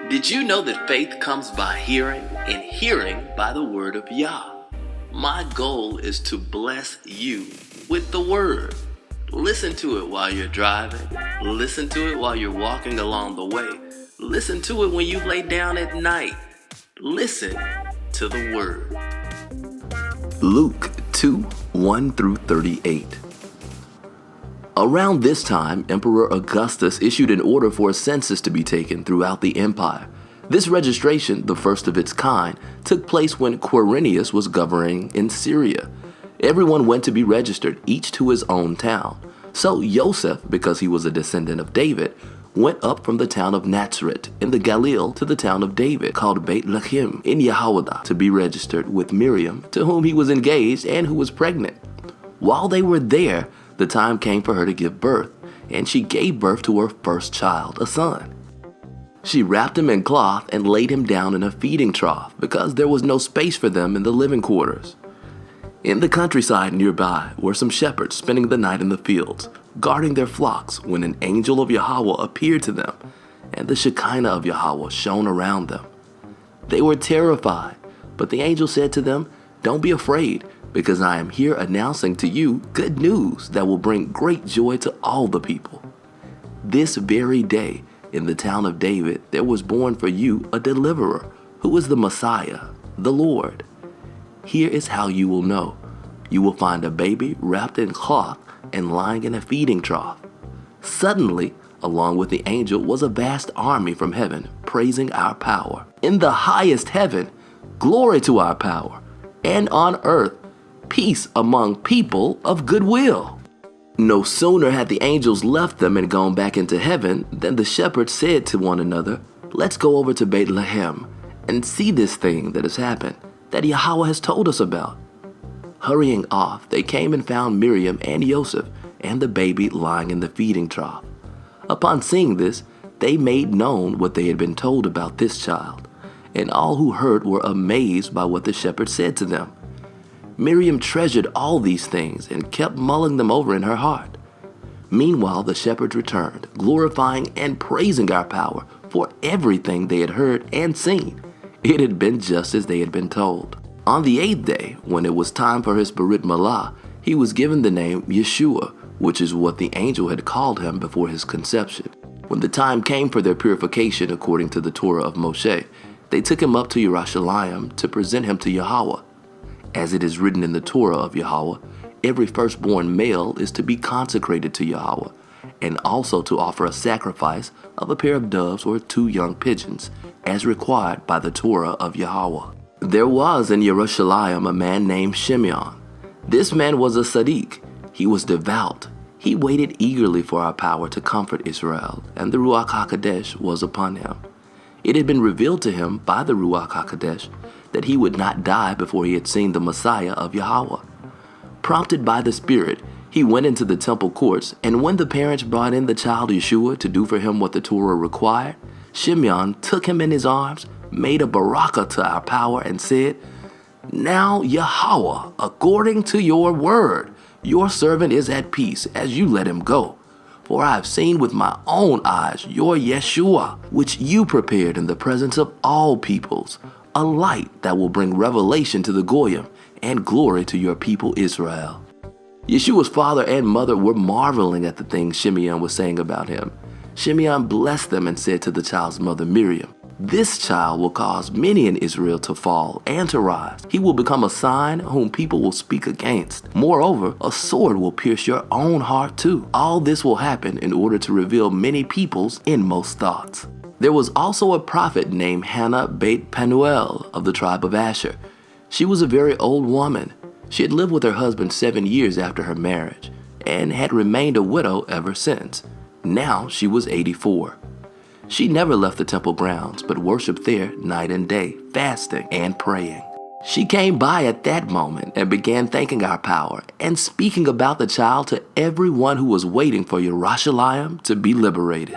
Did you know that faith comes by hearing, and hearing by the word of Yah? My goal is to bless you with the word. Listen to it while you're driving. Listen to it while you're walking along the way. Listen to it when you lay down at night. Listen to the word. Luke 2:1-38. Around this time, Emperor Augustus issued an order for a census to be taken throughout the empire. This registration, the first of its kind, took place when Quirinius was governing in Syria. Everyone went to be registered, each to his own town. So Joseph, because he was a descendant of David, went up from the town of Nazareth in the Galilee to the town of David called Bethlehem in Yahawashi to be registered with Miriam, to whom he was engaged and who was pregnant. While they were there, the time came for her to give birth, and she gave birth to her first child, a son. She wrapped him in cloth and laid him down in a feeding trough because there was no space for them in the living quarters. In the countryside nearby were some shepherds spending the night in the fields, guarding their flocks, when an angel of Yahweh appeared to them, and the Shekinah of Yahweh shone around them. They were terrified, but the angel said to them, "Don't be afraid, because I am here announcing to you good news that will bring great joy to all the people. This very day, in the town of David, there was born for you a deliverer, who is the Messiah, the Lord. Here is how you will know. You will find a baby wrapped in cloth and lying in a feeding trough." Suddenly, along with the angel was a vast army from heaven, praising our power. In the highest heaven, glory to our power, and on earth, peace among people of good will. No sooner had the angels left them and gone back into heaven than the shepherds said to one another, "Let's go over to Bethlehem and see this thing that has happened, that Yahweh has told us about." Hurrying off, they came and found Miriam and Joseph and the baby lying in the feeding trough. Upon seeing this, they made known what they had been told about this child, and all who heard were amazed by what the shepherds said to them. Miriam treasured all these things and kept mulling them over in her heart. Meanwhile, the shepherds returned, glorifying and praising our power for everything they had heard and seen. It had been just as they had been told. On the 8th day, when it was time for his Brit Milah, he was given the name Yeshua, which is what the angel had called him before his conception. When the time came for their purification according to the Torah of Moshe, they took him up to Yerushalayim to present him to Yahweh. As it is written in the Torah of Yahweh, every firstborn male is to be consecrated to Yahweh, and also to offer a sacrifice of a pair of doves or 2 young pigeons, as required by the Torah of Yahweh. There was in Yerushalayim a man named Shimeon. This man was a Sadiq. He was devout. He waited eagerly for our power to comfort Israel, and the Ruach HaKodesh was upon him. It had been revealed to him by the Ruach HaKodesh that he would not die before he had seen the Messiah of Yahweh. Prompted by the Spirit, he went into the temple courts, and when the parents brought in the child Yeshua to do for him what the Torah required, Shimeon took him in his arms, made a barakah to our power, and said, "Now, Yahweh, according to your word, your servant is at peace as you let him go. For I have seen with my own eyes your Yeshua, which you prepared in the presence of all peoples, a light that will bring revelation to the Goyim and glory to your people Israel." Yeshua's father and mother were marveling at the things Shimeon was saying about him. Shimeon blessed them and said to the child's mother Miriam, "This child will cause many in Israel to fall and to rise. He will become a sign whom people will speak against. Moreover, a sword will pierce your own heart too. All this will happen in order to reveal many people's inmost thoughts." There was also a prophet named Hannah Beit Penuel of the tribe of Asher. She was a very old woman. She had lived with her husband 7 years after her marriage and had remained a widow ever since. Now she was 84. She never left the temple grounds, but worshiped there night and day, fasting and praying. She came by at that moment and began thanking our power and speaking about the child to everyone who was waiting for Yerushalayim to be liberated.